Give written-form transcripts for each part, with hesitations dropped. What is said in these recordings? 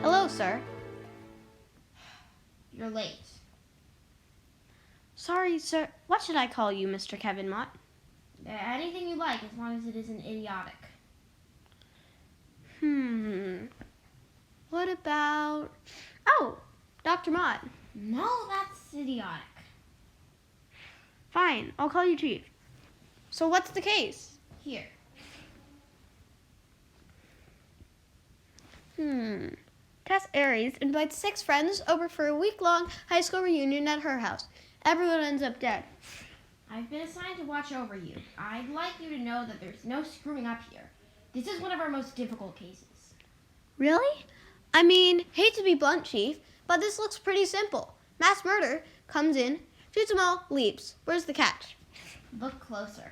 Hello, sir. You're late. Sorry, sir. What should I call you, Mr. Kevin Mott? Anything you like, as long as it isn't idiotic. What about... Oh, Dr. Mott. No, that's idiotic. Fine, I'll call you Chief. So what's the case? Here. Tess Aries invites 6 friends over for a week-long high school reunion at her house. Everyone ends up dead. I've been assigned to watch over you. I'd like you to know that there's no screwing up here. This is one of our most difficult cases. Really? I mean, hate to be blunt, Chief, but this looks pretty simple. Mass murder, comes in, shoots them all, leaves. Where's the catch? Look closer.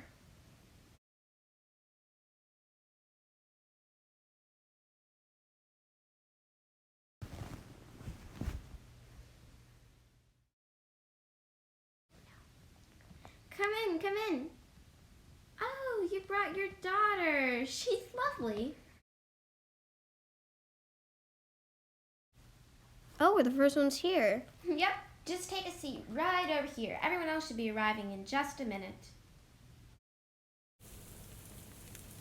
Come in. Oh, you brought your daughter. She's lovely. Oh, we're the first ones here. Yep, just take a seat right over here. Everyone else should be arriving in just a minute.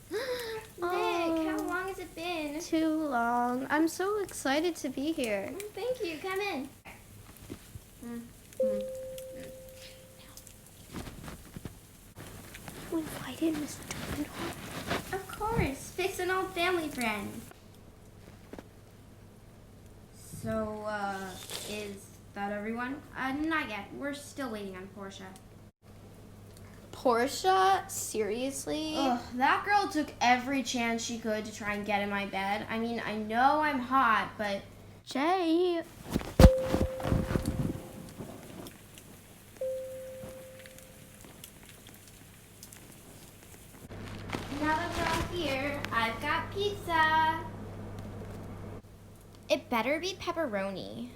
Nick, how long has it been? Too long. I'm so excited to be here. Thank you. Come in. You invited Mr. Domenhall? Of course. Fix an old family friend. So, is that everyone? Not yet. We're still waiting on Portia. Portia? Seriously? Ugh, that girl took every chance she could to try and get in my bed. I mean, I know I'm hot, but... Jay. Now that we're all here, I've got pizza. It better be pepperoni.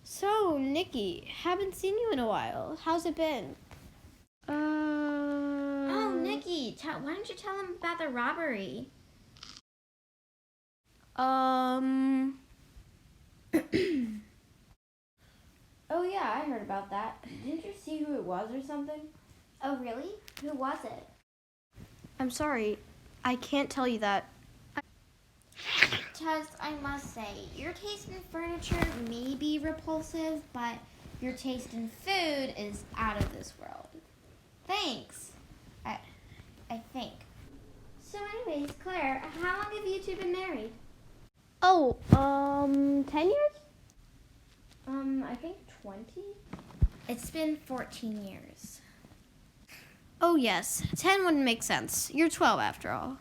So, Nikki, haven't seen you in a while. How's it been? Oh, Nikki, why don't you tell him about the robbery? Oh, yeah, I heard about that. Didn't you see who it was or something? Oh, really? Who was it? I'm sorry. I can't tell you that. Tess, I must say, your taste in furniture may be repulsive, but your taste in food is out of this world. Thanks. I think. So anyways, Claire, how long have you two been married? Oh, 10 years? I think 20? It's been 14 years. Oh, yes. 10 wouldn't make sense. You're 12 after all.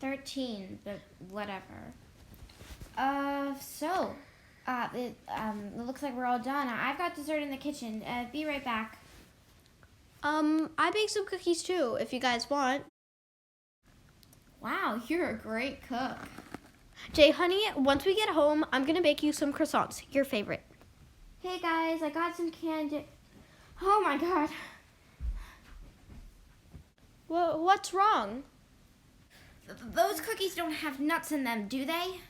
13, but whatever. It looks like we're all done. I've got dessert in the kitchen. Be right back. I baked some cookies too, if you guys want. Wow, you're a great cook. Jay, honey, once we get home, I'm gonna bake you some croissants, your favorite. Hey guys, I got some candy. Oh my god. What's wrong? Those cookies don't have nuts in them, do they?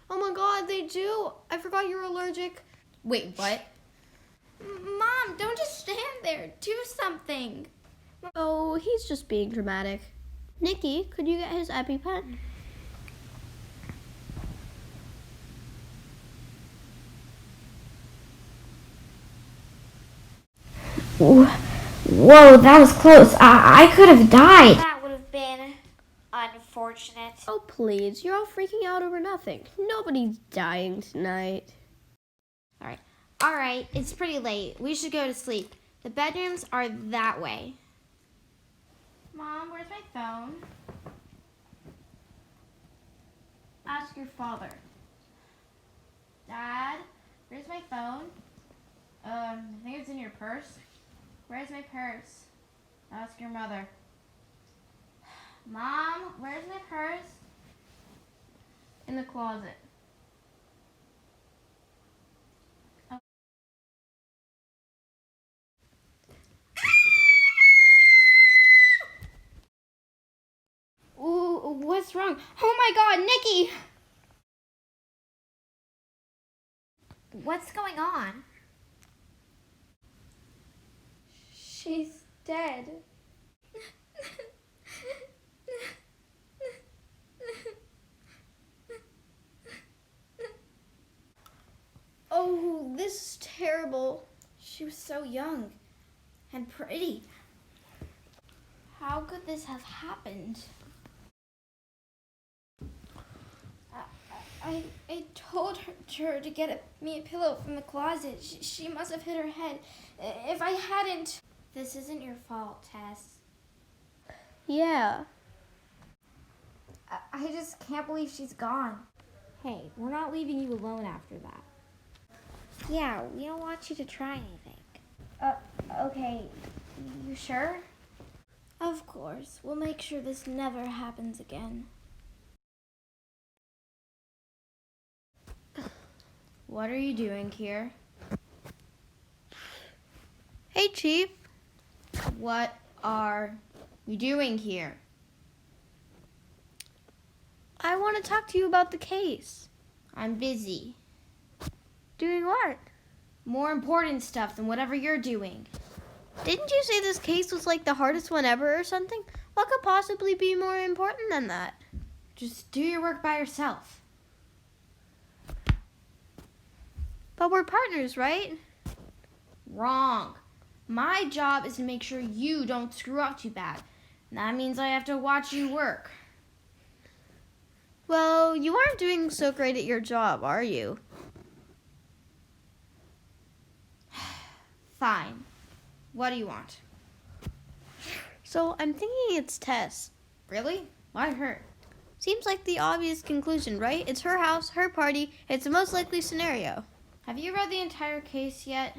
Oh my god, they do. I forgot you're allergic. Wait, what? Mom, don't just stand there. Do something. Oh, he's just being dramatic. Nikki, could you get his EpiPen? Whoa, that was close. I could have died. That would have been unfortunate. Oh, please. You're all freaking out over nothing. Nobody's dying tonight. All right, it's pretty late. We should go to sleep. The bedrooms are that way. Mom, where's my phone? Ask your father. Dad, where's my phone? I think it's in your purse. Where's my purse? Ask your mother. Mom, where's my purse? In the closet. Ooh, what's wrong? Oh my God, Nikki! What's going on? She's dead. Oh, this is terrible. She was so young and pretty. How could this have happened? I told her to get me a pillow from the closet. She must have hit her head. If I hadn't... This isn't your fault, Tess. Yeah. I just can't believe she's gone. Hey, we're not leaving you alone after that. Yeah, we don't want you to try anything. Okay. You sure? Of course. We'll make sure this never happens again. What are you doing here? Hey, Chief. What are you doing here? I want to talk to you about the case. I'm busy. Doing what? More important stuff than whatever you're doing. Didn't you say this case was like the hardest one ever or something? What could possibly be more important than that? Just do your work by yourself. But we're partners, right? Wrong. My job is to make sure you don't screw up too bad. And that means I have to watch you work. Well, you aren't doing so great at your job, are you? Fine. What do you want? So I'm thinking it's Tess. Really? Why her? Seems like the obvious conclusion, right? It's her house, her party. It's the most likely scenario. Have you read the entire case yet?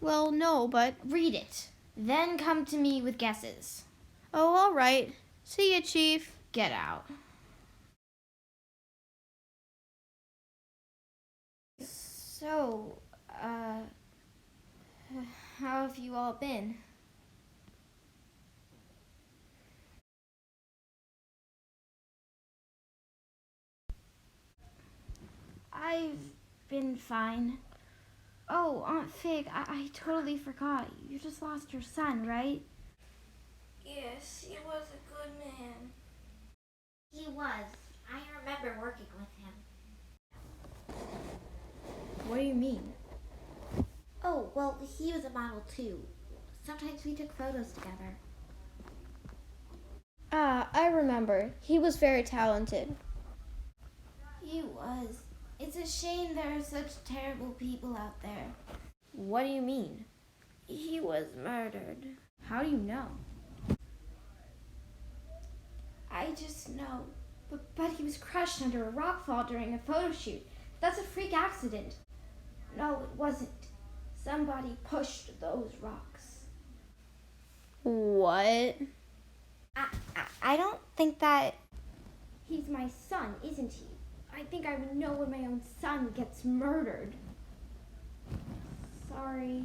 Well, no, but... Read it. Then come to me with guesses. Oh, all right. See ya, Chief. Get out. So, how have you all been? I've been fine. Oh, Aunt Fig, I totally forgot. You just lost your son, right? Yes, he was a good man. He was. I remember working with him. What do you mean? Oh, well, he was a model too. Sometimes we took photos together. Ah, I remember. He was very talented. He was. It's a shame there are such terrible people out there. What do you mean? He was murdered. How do you know? I just know. But he was crushed under a rock fall during a photo shoot. That's a freak accident. No, it wasn't. Somebody pushed those rocks. What? I don't think that... He's my son, isn't he? I think I would know when my own son gets murdered. Sorry.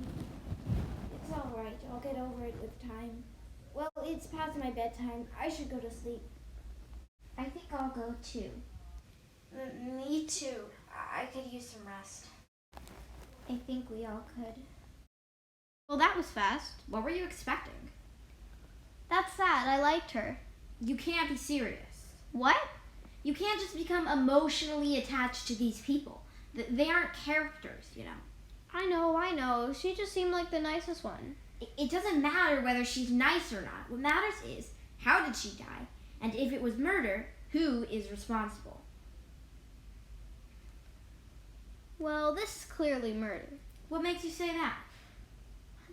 It's all right. I'll get over it with time. Well, it's past my bedtime. I should go to sleep. I think I'll go too. Me too. I could use some rest. I think we all could. Well, that was fast. What were you expecting? That's sad. I liked her. You can't be serious. What? You can't just become emotionally attached to these people. They aren't characters, you know. I know. She just seemed like the nicest one. It doesn't matter whether she's nice or not. What matters is, how did she die? And if it was murder, who is responsible? Well, this is clearly murder. What makes you say that?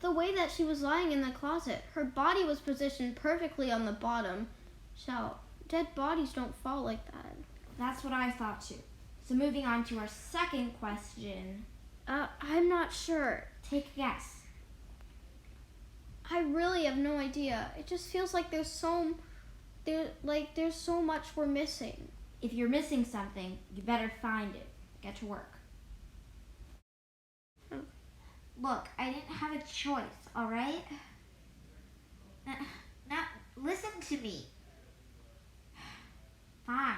The way that she was lying in the closet, her body was positioned perfectly on the bottom shelf. Dead bodies don't fall like that. That's what I thought too. So moving on to our second question. I'm not sure. Take a guess. I really have no idea. It just feels like there's so much we're missing. If you're missing something, you better find it. Get to work. Look, I didn't have a choice, alright? Now, listen to me. Fine.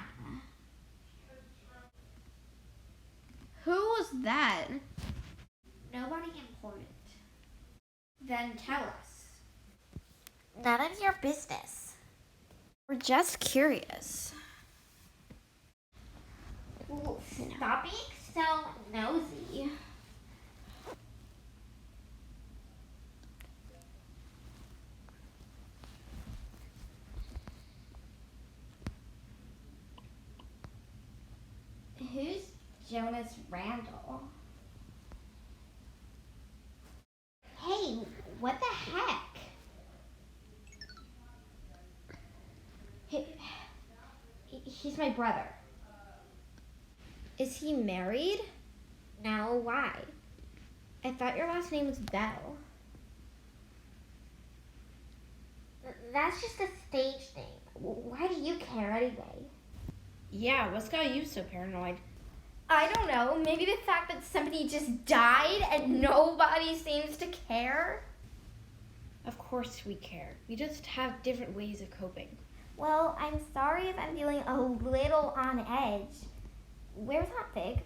Who was that? Nobody important. Then tell us. None of your business. We're just curious. Stop being so nosy. Who's Jonas Randall? Hey, what the heck? He's my brother. Is he married? No, why? I thought your last name was Bell. That's just a stage name. Why do you care anyway? Yeah, what's got you so paranoid? I don't know. Maybe the fact that somebody just died and nobody seems to care. Of course we care. We just have different ways of coping. Well, I'm sorry if I'm feeling a little on edge. Where's Aunt Fig?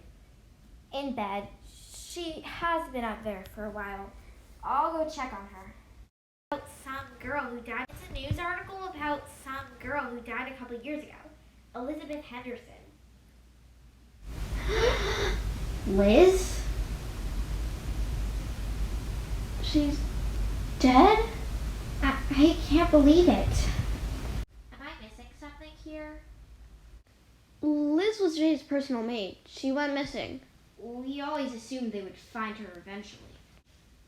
In bed. She has been up there for a while. I'll go check on her. About some girl who died. It's a news article about some girl who died a couple years ago. Elizabeth Henderson. Liz? She's dead? I can't believe it. Am I missing something here? Liz was Jay's personal maid. She went missing. We always assumed they would find her eventually.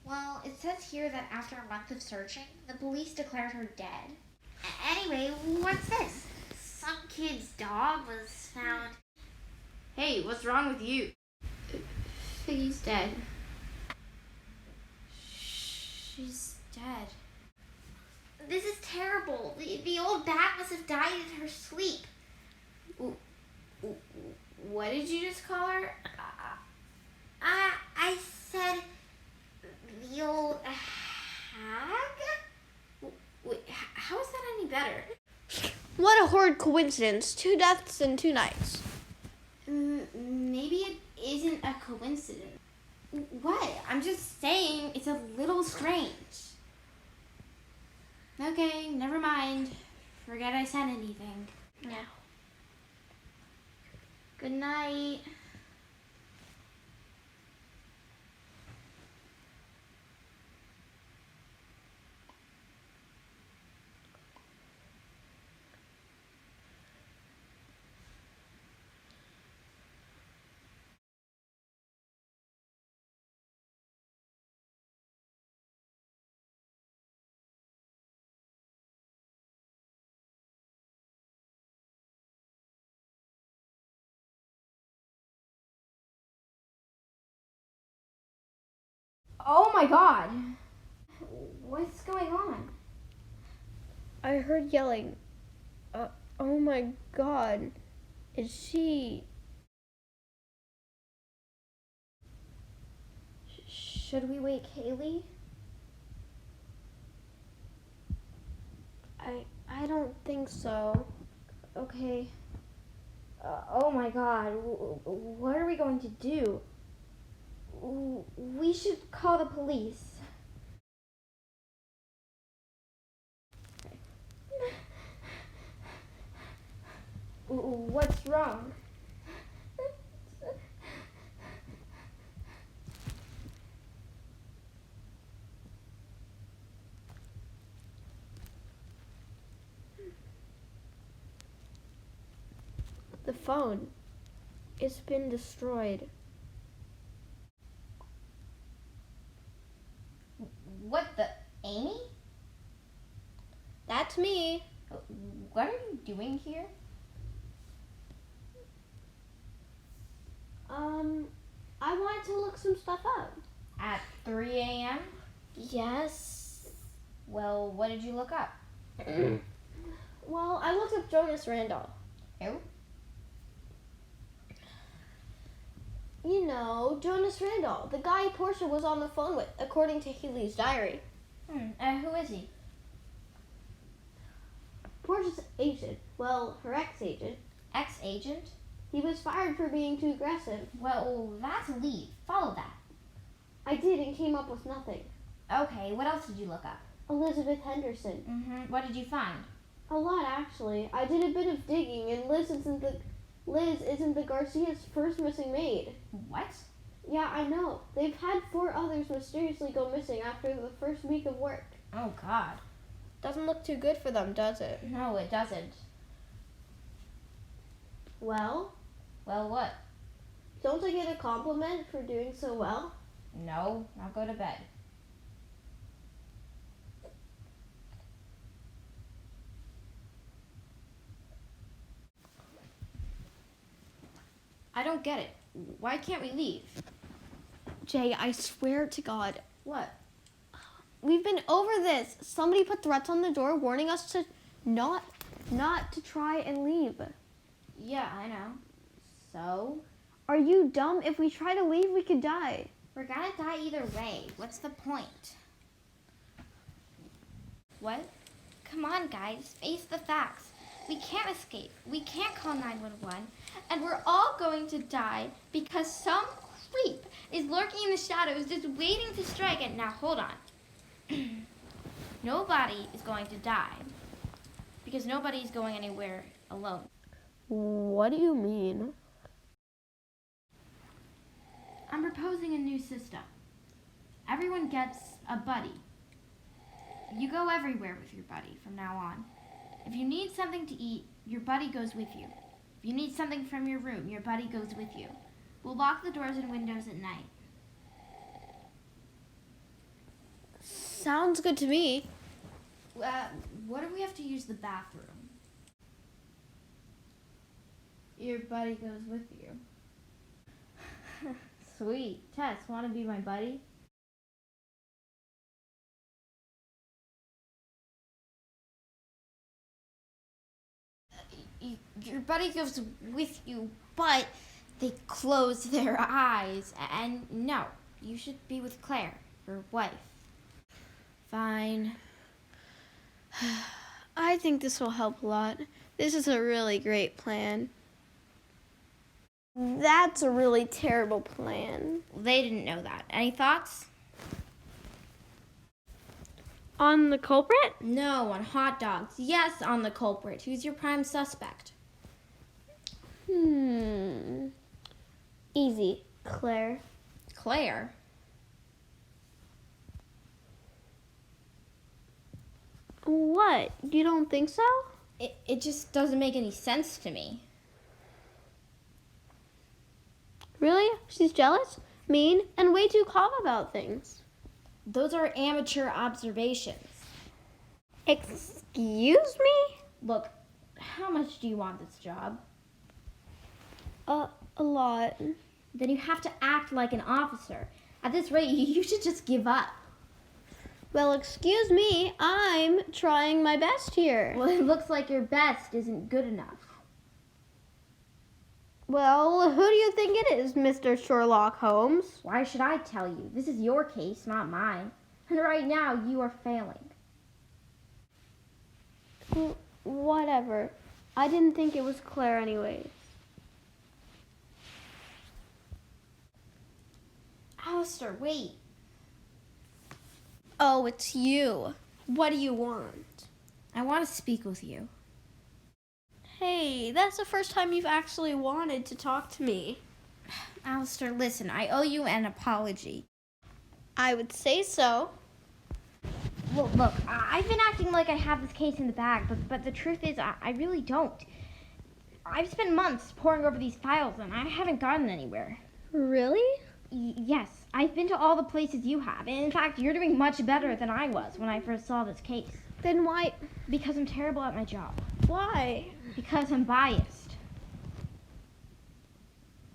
Well, it says here that after a month of searching, the police declared her dead. Anyway, what's this? Some kid's dog was found. Hey, what's wrong with you? Figgy's dead. She's dead. This is terrible. The old bat must have died in her sleep. What did you just call her? I said the old hag? Wait, how is that any better? What a horrid coincidence. 2 deaths in 2 nights. Maybe it isn't a coincidence. What? I'm just saying it's a little strange. Okay, never mind. Forget I said anything. No. Good night. Oh my god. What's going on? I heard yelling. Oh my god. Is she... Should we wake Haley? I don't think so. Okay. Oh my god. What are we going to do? We should call the police. What's wrong? The phone. It's been destroyed. What That's me. What are you doing here? I wanted to look some stuff up. At 3 a.m.? Yes. Well, what did you look up? Well, I looked up Jonas Randall. Who? You know, Jonas Randall, the guy Portia was on the phone with, according to Haley's diary. Who is he? Portia's agent, well, her ex-agent, Ex-agent? he was fired for being too aggressive. Well, that's a lead. Follow that. I did and came up with nothing. Okay, what else did you look up? Elizabeth Henderson. What did you find? A lot, actually. I did a bit of digging, and Liz isn't the Garcia's first missing maid. What? Yeah, I know. They've had 4 others mysteriously go missing after the first week of work. Oh, God. Doesn't look too good for them, does it? No, it doesn't. Well, Well, what? don't I get a compliment for doing so well? No, I'll go to bed. I don't get it. Why can't we leave? Jay, I swear to God, What? we've been over this. Somebody put threats on the door warning us to not to try and leave. Yeah, I know. So? Are you dumb? If we try to leave, we could die. We're gonna die either way. What's the point? What? Come on, guys. Face the facts. We can't escape. We can't call 911. And we're all going to die because some creep is lurking in the shadows just waiting to strike. And now, hold on. Nobody is going to die because nobody's going anywhere alone. What do you mean? I'm proposing a new system. Everyone gets a buddy. You go everywhere with your buddy from now on. If you need something to eat, your buddy goes with you. If you need something from your room, your buddy goes with you. We'll lock the doors and windows at night. Sounds good to me. What if we have to use the bathroom? Your buddy goes with you. Sweet. Tess, want to be my buddy? Your buddy goes with you, but they close their eyes. And no, you should be with Claire, your wife. Fine. I think this will help a lot. This is a really great plan. That's a really terrible plan. They didn't know that. Any thoughts? On the culprit? No, on hot dogs. Yes, on the culprit. Who's your prime suspect? Easy. Claire. Claire. What? You don't think so? It just doesn't make any sense to me. Really? She's jealous, mean, and way too calm about things. Those are amateur observations. Excuse me? Look, how much do you want this job? A lot. Then you have to act like an officer. At this rate, you should just give up. Well, excuse me, I'm trying my best here. Well, it looks like your best isn't good enough. Well, who do you think it is, Mr. Sherlock Holmes? Why should I tell you? This is your case, not mine. And right now, you are failing. Whatever. I didn't think it was Claire anyways. Alistair, wait. Oh, it's you. What do you want? I want to speak with you. Hey, that's the first time you've actually wanted to talk to me. Alistair, listen, I owe you an apology. I would say so. Well, look, I've been acting like I have this case in the bag, but the truth is, I really don't. I've spent months poring over these files, and I haven't gotten anywhere. Really? Yes. I've been to all the places you have. And in fact, you're doing much better than I was when I first saw this case. Then why? Because I'm terrible at my job. Why? Because I'm biased.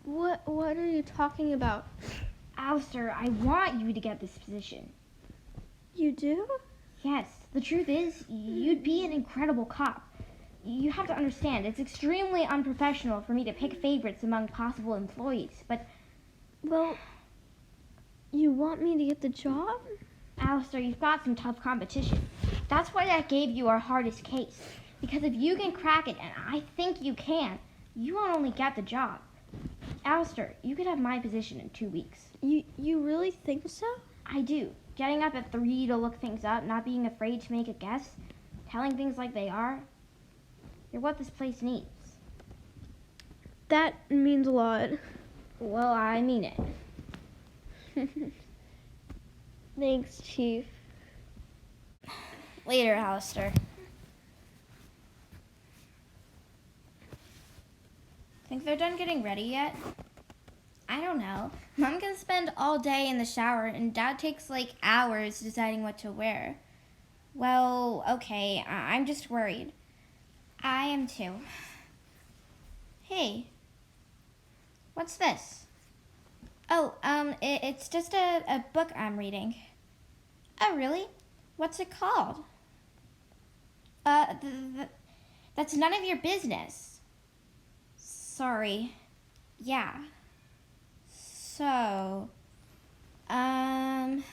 What are you talking about? Alistair, I want you to get this position. You do? Yes, the truth is, you'd be an incredible cop. You have to understand, it's extremely unprofessional for me to pick favorites among possible employees, but... Well, you want me to get the job? Alistair, you've got some tough competition. That's why I gave you our hardest case. Because if you can crack it, and I think you can, you won't only get the job. Alistair, you could have my position in 2 weeks. You really think so? I do. Getting up at 3 to look things up, not being afraid to make a guess, telling things like they are. You're what this place needs. That means a lot. Well, I mean it. Thanks, Chief. Later, Alistair. Think they're done getting ready yet? I don't know. Mom can spend all day in the shower, and Dad takes like hours deciding what to wear. Well, okay, I'm just worried. I am too. Hey, what's this? Oh, it's just a book I'm reading. Oh, really? What's it called? That's none of your business. Sorry. Yeah. So, how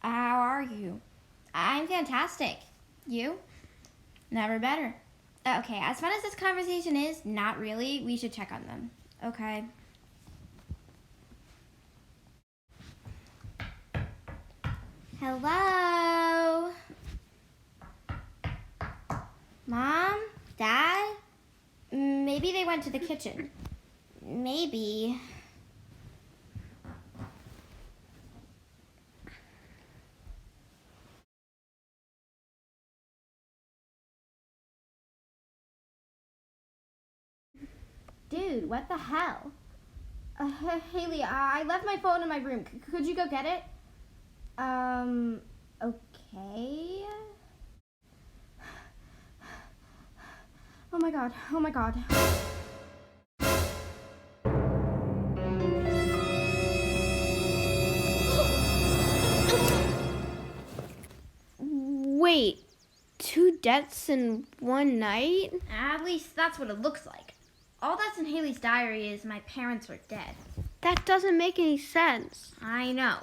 are you? I'm fantastic. You? Never better. Okay, as fun as this conversation is, not really. We should check on them. Okay. Hello? Mom? Dad? Maybe they went to the kitchen. Maybe. Dude, what the hell? Haley, I left my phone in my room. Could you go get it? Okay. Oh my god, oh my god. Wait, 2 deaths in one night? At least that's what it looks like. All that's in Haley's diary is my parents were dead. That doesn't make any sense. I know.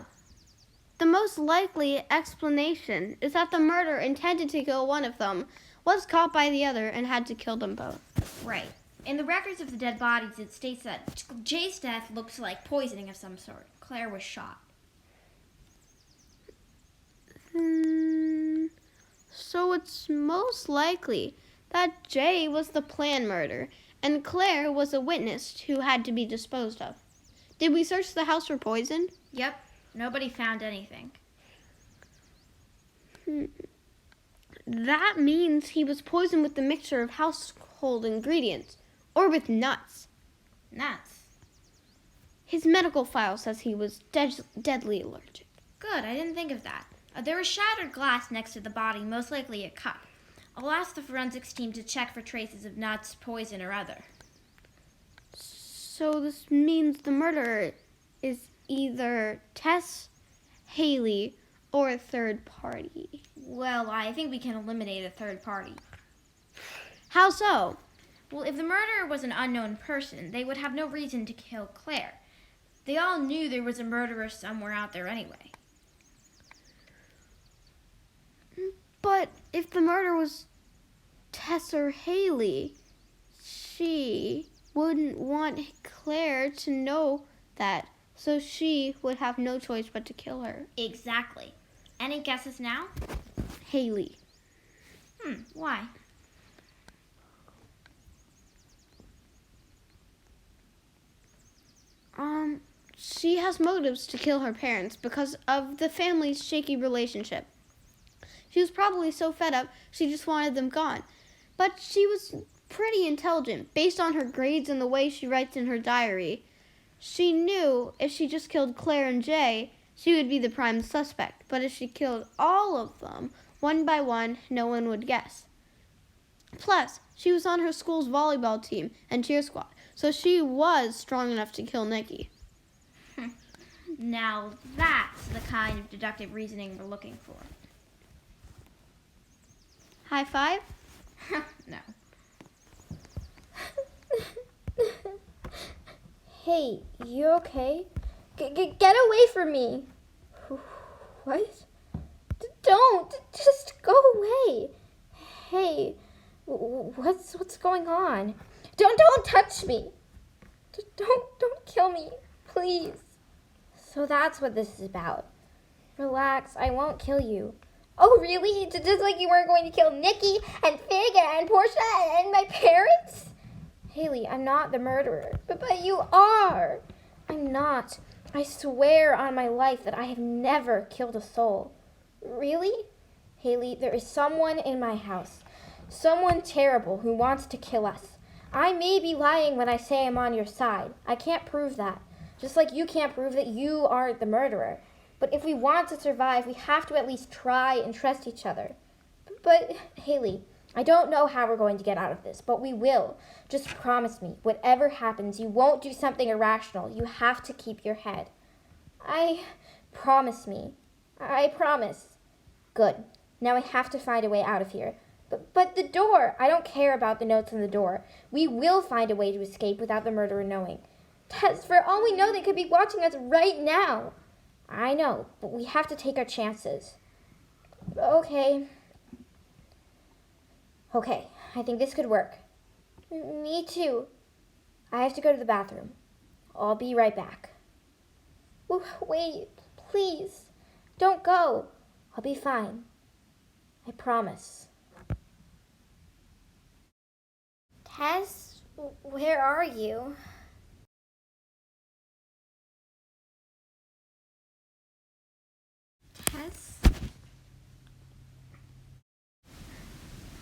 The most likely explanation is that the murderer intended to kill one of them, was caught by the other, and had to kill them both. Right. In the records of the dead bodies, it states that Jay's death looks like poisoning of some sort. Claire was shot. So it's most likely that Jay was the planned murder, and Claire was a witness who had to be disposed of. Did we search the house for poison? Yep. Nobody found anything. That means he was poisoned with the mixture of household ingredients, or with nuts. Nuts. His medical file says he was deadly allergic. Good, I didn't think of that. There was shattered glass next to the body, most likely a cup. I'll ask the forensics team to check for traces of nuts, poison, or other. So this means the murderer is either Tess, Haley, or a third party. Well, I think we can eliminate a third party. How so? Well, if the murderer was an unknown person, they would have no reason to kill Claire. They all knew there was a murderer somewhere out there anyway. But if the murder was Tess or Haley, she wouldn't want Claire to know that, so she would have no choice but to kill her. Exactly. Any guesses now? Haley. Why? She has motives to kill her parents because of the family's shaky relationship. She was probably so fed up, she just wanted them gone. But she was pretty intelligent, based on her grades and the way she writes in her diary. She knew if she just killed Claire and Jay, she would be the prime suspect. But if she killed all of them, one by one, no one would guess. Plus, she was on her school's volleyball team and cheer squad, so she was strong enough to kill Nikki. Now that's the kind of deductive reasoning we're looking for. High five? No. Hey, you okay? Get away from me. What? Don't. Just go away. Hey, what's going on? Don't touch me. Don't kill me, please. So that's what this is about. Relax, I won't kill you. Oh, really? Just like you weren't going to kill Nikki and Fig and Portia and my parents? Haley, I'm not the murderer, but you are. I'm not. I swear on my life that I have never killed a soul. Really? Haley, there is someone in my house. Someone terrible who wants to kill us. I may be lying when I say I'm on your side. I can't prove that. Just like you can't prove that you aren't the murderer. But if we want to survive, we have to at least try and trust each other. But, Haley, I don't know how we're going to get out of this, but we will. Just promise me, whatever happens, you won't do something irrational. You have to keep your head. Promise me. I promise. Good. Now I have to find a way out of here. But the door! I don't care about the notes on the door. We will find a way to escape without the murderer knowing. Tess, for all we know, they could be watching us right now. I know, but we have to take our chances. Okay, I think this could work. Me too. I have to go to the bathroom. I'll be right back. Wait, please. Don't go. I'll be fine. I promise. Tess, where are you? Tess?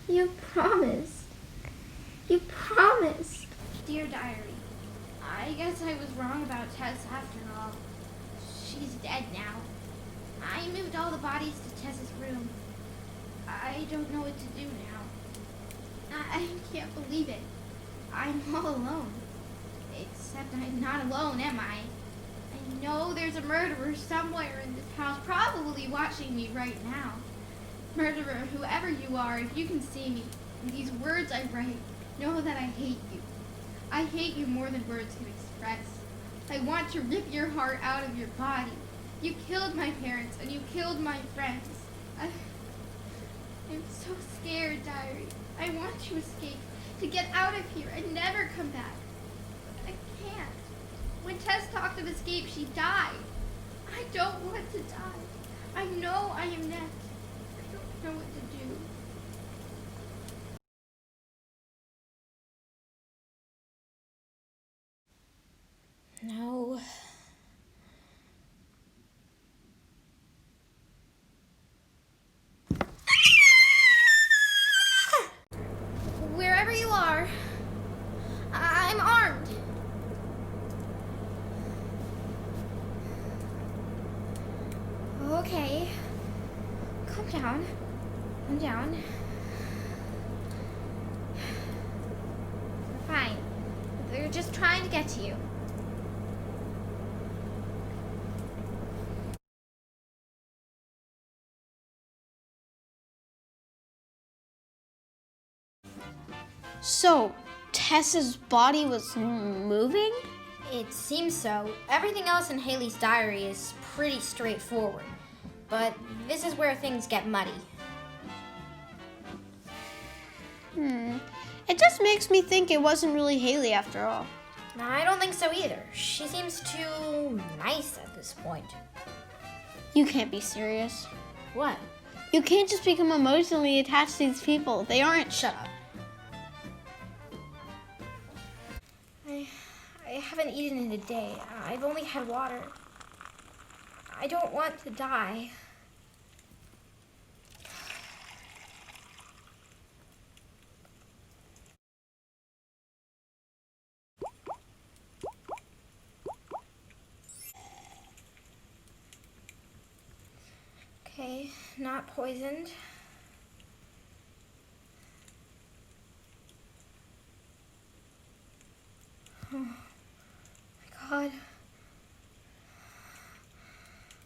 You promised. You promised. Dear Diary, I guess I was wrong about Tess after all. She's dead now. I moved all the bodies to Tess's room. I don't know what to do now. I can't believe it. I'm all alone. Except I'm not alone, am I? I know there's a murderer somewhere in this house, probably watching me right now. Murderer, whoever you are, if you can see me, in these words I write, know that I hate you. I hate you more than words can express. I want to rip your heart out of your body. You killed my parents and you killed my friends. I'm so scared, Diary. I want to escape, to get out of here and never come back. But I can't. When Tess talked of escape, she died. I don't want to die. I know I am next. I don't know what to do. No. Wherever you are, I'm armed. Okay. Calm down. Calm down. We're fine. They're just trying to get to you. So, Tess's body was moving? It seems so. Everything else in Haley's diary is pretty straightforward. But this is where things get muddy. It just makes me think it wasn't really Haley after all. I don't think so either. She seems too nice at this point. You can't be serious. What? You can't just become emotionally attached to these people. They aren't. Shut up. I haven't eaten in a day. I've only had water. I don't want to die. Okay, not poisoned. Oh my God.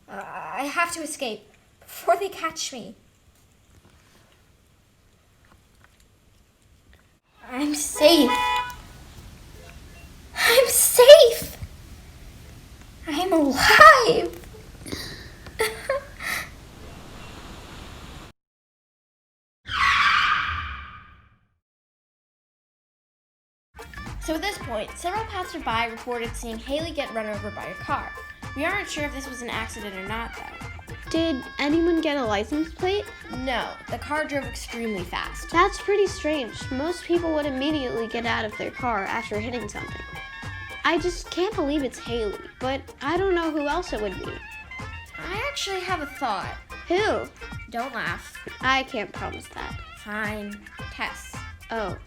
I have to escape before they catch me. I'm safe. I'm safe. I'm alive. So at this point, several passersby reported seeing Haley get run over by a car. We aren't sure if this was an accident or not, though. Did anyone get a license plate? No, the car drove extremely fast. That's pretty strange. Most people would immediately get out of their car after hitting something. I just can't believe it's Haley, but I don't know who else it would be. I actually have a thought. Who? Don't laugh. I can't promise that. Fine. Tess. Oh,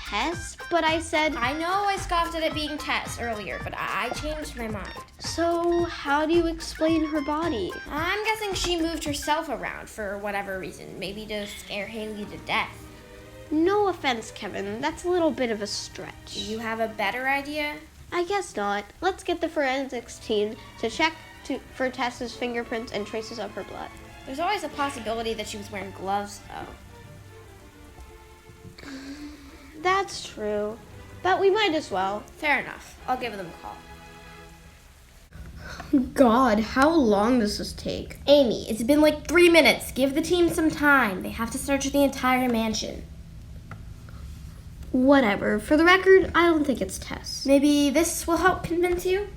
Tess? But I said... I know I scoffed at it being Tess earlier, but I changed my mind. So, how do you explain her body? I'm guessing she moved herself around for whatever reason, maybe to scare Haley to death. No offense, Kevin. That's a little bit of a stretch. Do you have a better idea? I guess not. Let's get the forensics team to check for Tess's fingerprints and traces of her blood. There's always a possibility that she was wearing gloves, though. That's true. But we might as well. Fair enough. I'll give them a call. God, how long does this take? Amy, it's been like 3 minutes. Give the team some time. They have to search the entire mansion. Whatever. For the record, I don't think it's Tess. Maybe this will help convince you?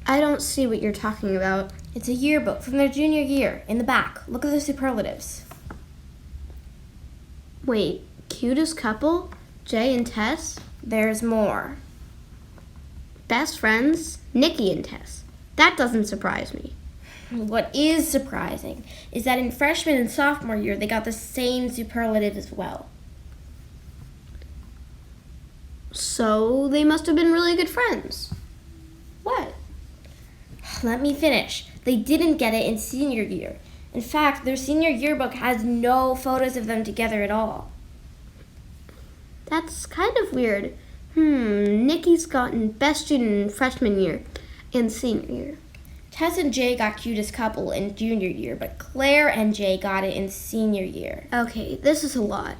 I don't see what you're talking about. It's a yearbook from their junior year. In the back. Look at the superlatives. Wait, cutest couple? Jay and Tess? There's more. Best friends? Nikki and Tess. That doesn't surprise me. What is surprising is that in freshman and sophomore year, they got the same superlative as well. So they must have been really good friends. What? Let me finish. They didn't get it in senior year. In fact, their senior yearbook has no photos of them together at all. That's kind of weird. Nikki's gotten best student in freshman year and senior year. Tess and Jay got cutest couple in junior year, but Claire and Jay got it in senior year. Okay, this is a lot.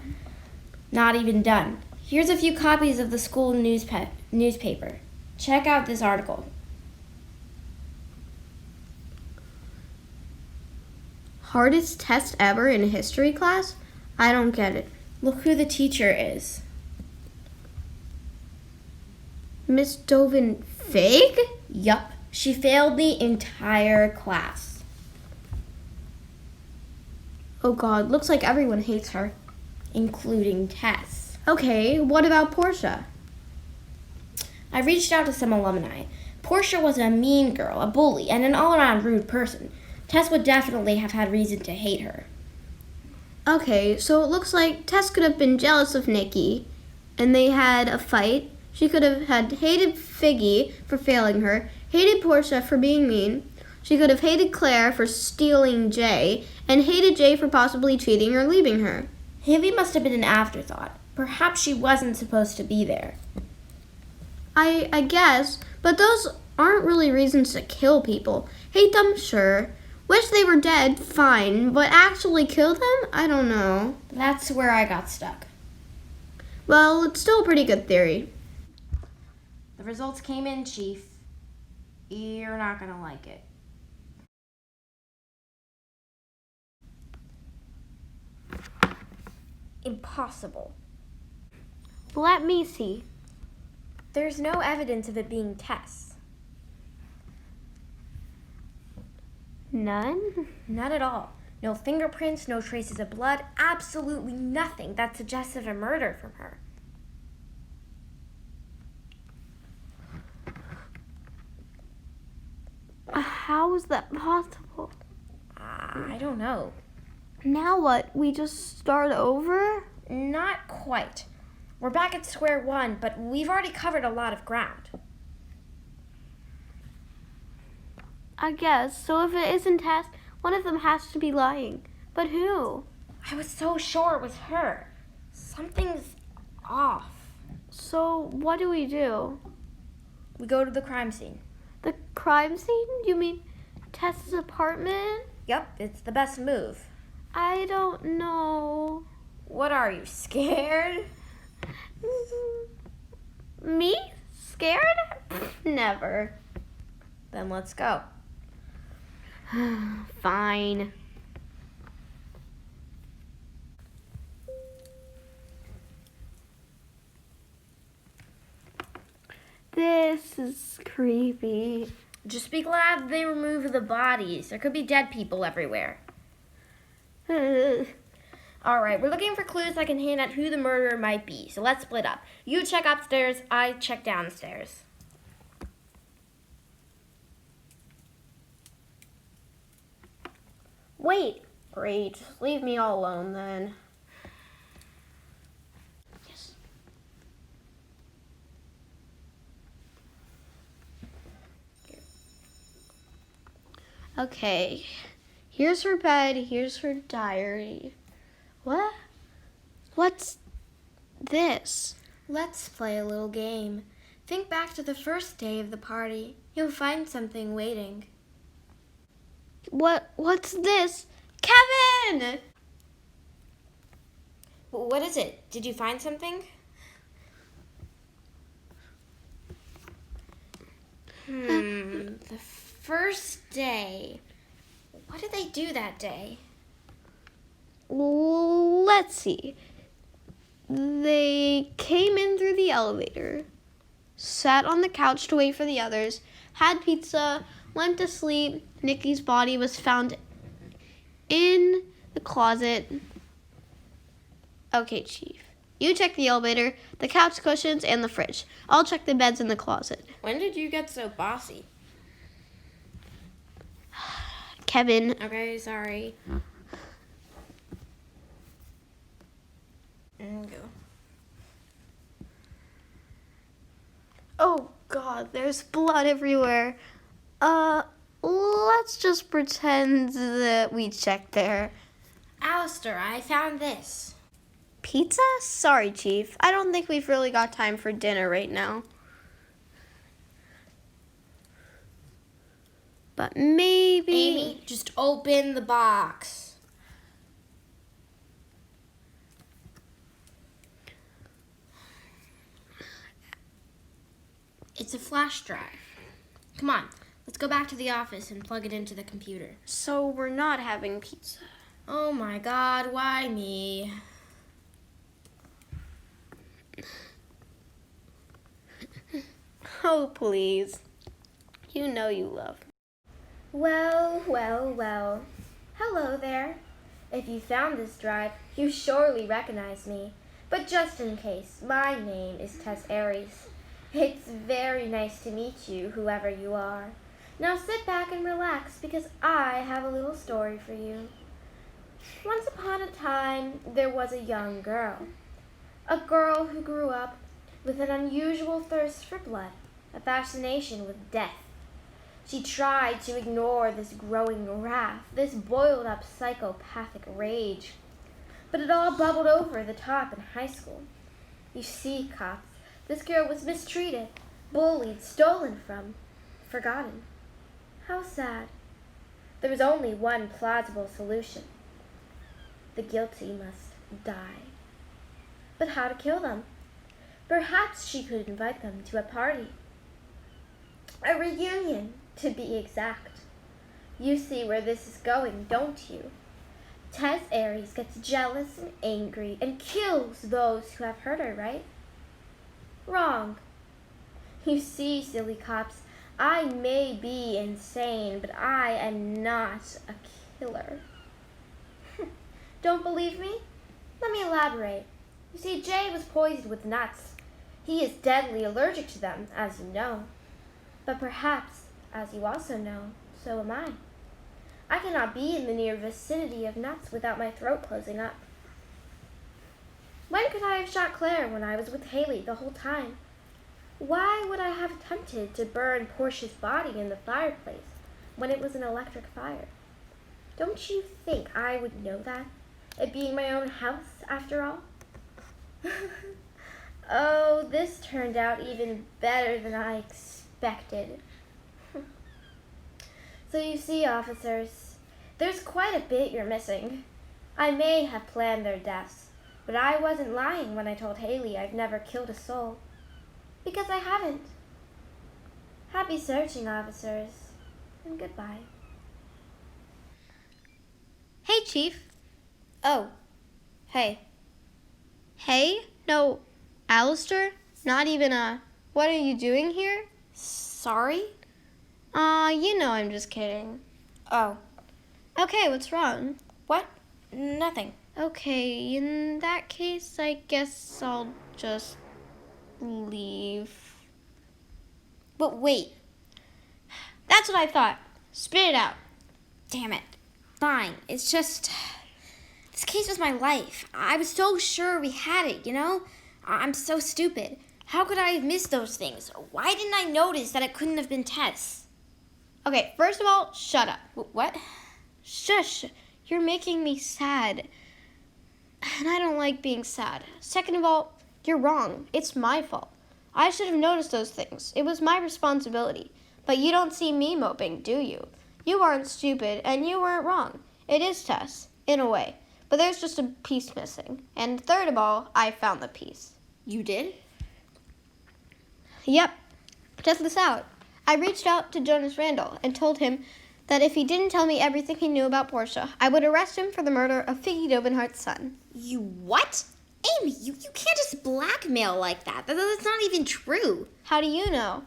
Not even done. Here's a few copies of the school newspaper. Check out this article. Hardest test ever in a history class? I don't get it. Look who the teacher is. Miss Dovin Fig? Yup, she failed the entire class. Oh God, looks like everyone hates her. Including Tess. Okay, what about Portia? I reached out to some alumni. Portia was a mean girl, a bully, and an all-around rude person. Tess would definitely have had reason to hate her. Okay, so it looks like Tess could have been jealous of Nikki, and they had a fight. She could have had hated Figgy for failing her, hated Portia for being mean. She could have hated Claire for stealing Jay, and hated Jay for possibly cheating or leaving her. Haley must have been an afterthought. Perhaps she wasn't supposed to be there. I guess, but those aren't really reasons to kill people. Hate them, sure. Wish they were dead, fine, but actually kill them? I don't know. That's where I got stuck. Well, it's still a pretty good theory. The results came in, Chief. You're not gonna like it. Impossible. Let me see. There's no evidence of it being Tess. None? None at all. No fingerprints, no traces of blood, absolutely nothing that suggests of a murder from her. How is that possible? I don't know. Now what? We just start over? Not quite. We're back at square one, but we've already covered a lot of ground. I guess. So if it isn't Tess, one of them has to be lying. But who? I was so sure it was her. Something's off. So what do we do? We go to the crime scene. The crime scene? You mean Tess's apartment? Yep, it's the best move. I don't know. What are you, scared? Me? Scared? Never. Then let's go. Fine. This is creepy. Just be glad they removed the bodies. There could be dead people everywhere. Alright, we're looking for clues that can hint at who the murderer might be. So let's split up. You check upstairs, I check downstairs. Wait. Great. Leave me all alone then. Yes. Okay. Here's her bed. Here's her diary. What? What's this? Let's play a little game. Think back to the first day of the party. You'll find something waiting. What's this? Kevin! What is it? Did you find something? The first day. What did they do that day? Let's see. They came in through the elevator, sat on the couch to wait for the others, had pizza, went to sleep. Nikki's body was found in the closet. Okay, Chief. You check the elevator, the couch cushions, and the fridge. I'll check the beds in the closet. When did you get so bossy? Kevin. Okay, sorry. And go. Oh, God, there's blood everywhere. Let's just pretend that we checked there. Alistair, I found this. Pizza? Sorry, Chief. I don't think we've really got time for dinner right now. But maybe... Amy, just open the box. It's a flash drive. Come on, let's go back to the office and plug it into the computer. So we're not having pizza. Oh my God, why me? Oh, please. You know you love me. Well, well, well. Hello there. If you found this drive, you surely recognize me. But just in case, my name is Tess Aries. It's very nice to meet you, whoever you are. Now sit back and relax, because I have a little story for you. Once upon a time, there was a young girl. A girl who grew up with an unusual thirst for blood, a fascination with death. She tried to ignore this growing wrath, this boiled-up psychopathic rage. But it all bubbled over the top in high school. You see, cops, this girl was mistreated, bullied, stolen from, forgotten. How sad. There was only one plausible solution. The guilty must die. But how to kill them? Perhaps she could invite them to a party. A reunion, to be exact. You see where this is going, don't you? Tess Aries gets jealous and angry and kills those who have hurt her, right? Wrong. You see, silly cops, I may be insane, but I am not a killer. Don't believe me? Let me elaborate. You see, Jay was poisoned with nuts. He is deadly allergic to them, as you know. But perhaps, as you also know, so am I. I cannot be in the near vicinity of nuts without my throat closing up. When could I have shot Claire when I was with Haley the whole time? Why would I have attempted to burn Portia's body in the fireplace when it was an electric fire. Don't you think I would know that? It being my own house, after all? Oh, this turned out even better than I expected. So you see, officers, there's quite a bit you're missing. I may have planned their deaths, but I wasn't lying when I told Haley I've never killed a soul. Because I haven't. Happy searching, officers, and goodbye. Hey, Chief. Oh, hey. Hey? No, Alistair? Not even what are you doing here? Sorry? You know I'm just kidding. Oh, Okay, what's wrong? what? Nothing. Okay, in that case, I guess I'll just leave. But wait, That's what I thought. Spit it out. damn it. Fine, it's just... This case was my life. I was so sure we had it, you know? I'm so stupid. How could I have missed those things? Why didn't I notice that it couldn't have been Tess? Okay, first of all, shut up. What? Shush. You're making me sad. And I don't like being sad. Second of all, you're wrong. It's my fault. I should have noticed those things. It was my responsibility. But you don't see me moping, do you? You aren't stupid, and you weren't wrong. It is Tess, in a way. But there's just a piece missing. And third of all, I found the piece. You did? Yep. Check this out. I reached out to Jonas Randall and told him that if he didn't tell me everything he knew about Portia, I would arrest him for the murder of Figgy Dobenhart's son. You what? Amy, you can't just blackmail like that. That's not even true. How do you know?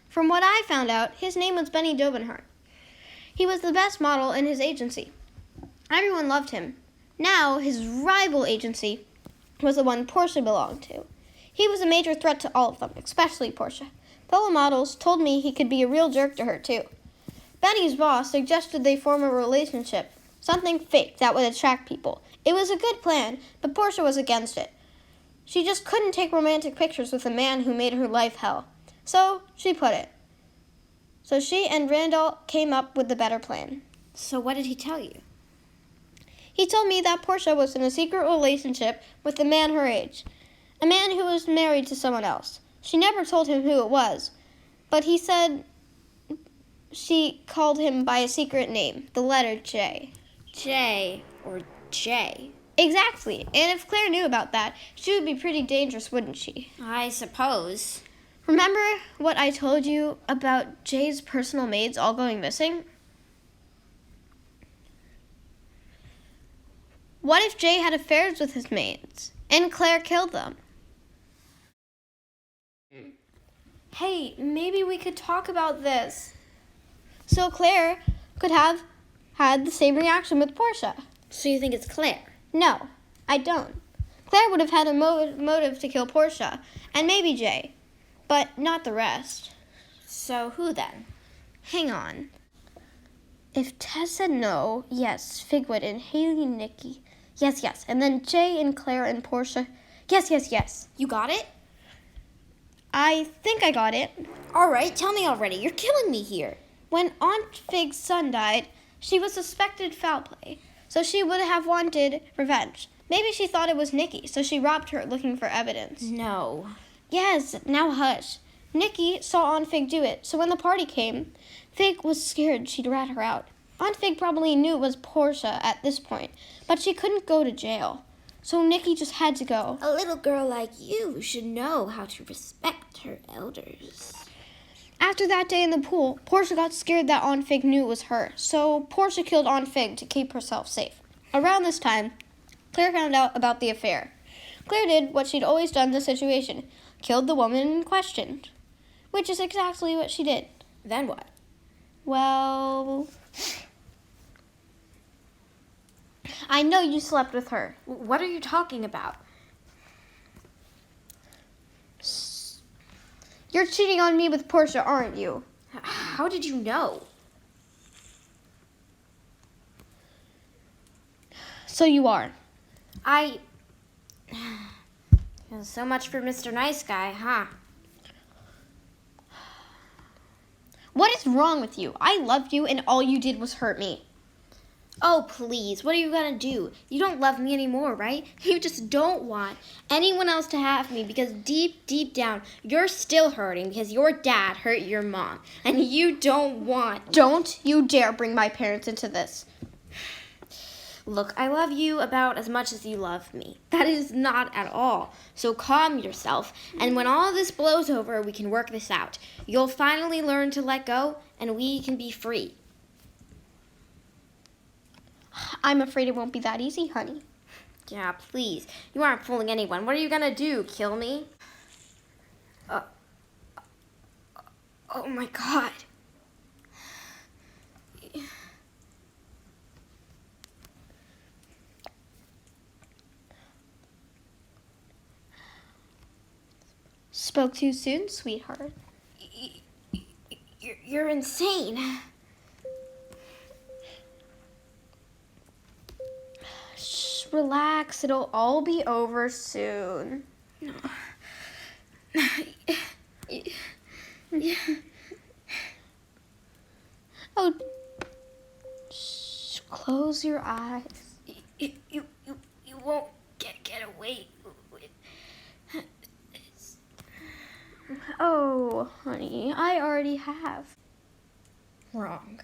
From what I found out, his name was Benny Dobenhart. He was the best model in his agency. Everyone loved him. Now, his rival agency was the one Portia belonged to. He was a major threat to all of them, especially Portia. Fellow models told me he could be a real jerk to her, too. Benny's boss suggested they form a relationship, something fake that would attract people. It was a good plan, but Portia was against it. She just couldn't take romantic pictures with a man who made her life hell. So she put it. So she and Randall came up with the better plan. So what did he tell you? He told me that Portia was in a secret relationship with a man her age, a man who was married to someone else. She never told him who it was, but he said she called him by a secret name, the letter J. J or J? Exactly, and if Claire knew about that, she would be pretty dangerous, wouldn't she? I suppose. Remember what I told you about Jay's personal maids all going missing? What if Jay had affairs with his maids and Claire killed them? Hey, maybe we could talk about this. So Claire could have had the same reaction with Portia. So you think it's Claire? No, I don't. Claire would have had a motive to kill Portia, and maybe Jay, but not the rest. So who then? Hang on. If Tess said no, yes, Figwood and Haley, Nikki. Yes, and then Jay and Claire and Portia. Yes. You got it? I think I got it. All right, tell me already. You're killing me here. When Aunt Fig's son died, she was suspected foul play, so she would have wanted revenge. Maybe she thought it was Nikki, so she robbed her looking for evidence. No. Yes, now hush. Nikki saw Aunt Fig do it, so when the party came, Fig was scared she'd rat her out. Aunt Fig probably knew it was Portia at this point, but she couldn't go to jail. So Nikki just had to go. A little girl like you should know how to respect her elders. After that day in the pool, Portia got scared that Aunt Fig knew it was her, so Portia killed Aunt Fig to keep herself safe. Around this time, Claire found out about the affair. Claire did what she'd always done in the situation, killed the woman in question, which is exactly what she did. Then what? Well, I know you slept with her. What are you talking about? You're cheating on me with Portia, aren't you? How did you know? So you are. So much for Mr. Nice Guy, huh? What is wrong with you? I loved you and all you did was hurt me. Oh, please, what are you gonna do? You don't love me anymore, right? You just don't want anyone else to have me because deep down, you're still hurting because your dad hurt your mom. And you don't want... Don't you dare bring my parents into this. Look, I love you about as much as you love me. That is not at all. So calm yourself, and when all this blows over, we can work this out. You'll finally learn to let go, and we can be free. I'm afraid it won't be that easy, honey. Yeah, please. You aren't fooling anyone. What are you gonna do? Kill me? Oh my God. Spoke too soon, sweetheart. You're insane. Shh, relax. It'll all be over soon. Oh, shh, close your eyes. You won't get away with... Oh, honey, I already have. Wrong.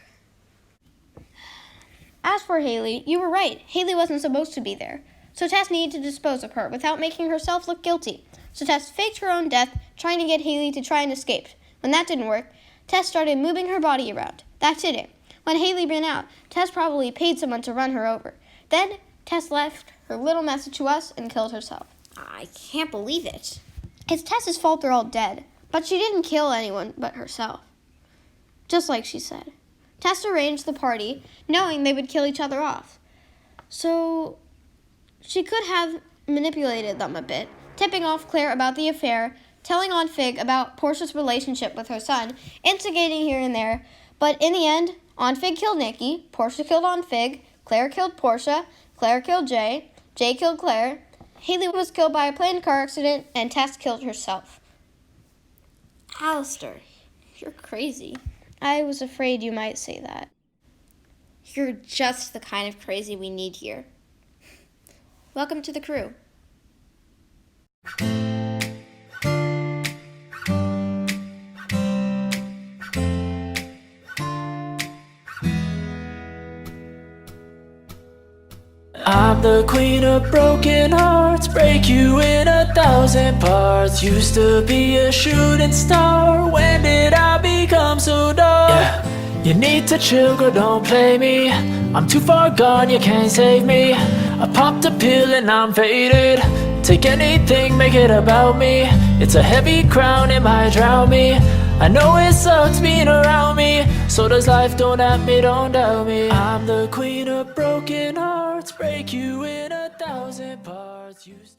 As for Haley, you were right. Haley wasn't supposed to be there. So Tess needed to dispose of her without making herself look guilty. So Tess faked her own death, trying to get Haley to try and escape. When that didn't work, Tess started moving her body around. That did it. When Haley ran out, Tess probably paid someone to run her over. Then Tess left her little message to us and killed herself. I can't believe it. It's Tess's fault they're all dead, but she didn't kill anyone but herself. Just like she said. Tess arranged the party, knowing they would kill each other off. So she could have manipulated them a bit, tipping off Claire about the affair, telling Aunt Fig about Portia's relationship with her son, instigating here and there, but in the end, Aunt Fig killed Nikki, Portia killed Aunt Fig, Claire killed Portia, Claire killed Jay killed Claire, Haley was killed by a plane car accident, and Tess killed herself. Alistair, you're crazy. I was afraid you might say that. You're just the kind of crazy we need here. Welcome to the crew. I'm the queen of broken hearts, break you in 1,000 parts. Used to be a shooting star, when did I become so dark? Yeah, you need to chill, girl, don't play me. I'm too far gone, you can't save me. I popped a pill and I'm faded. Take anything, make it about me. It's a heavy crown, it might drown me. I know it sucks being around me. So does life, don't at me, don't doubt me. I'm the queen of broken hearts, break you in 1,000 parts. Used to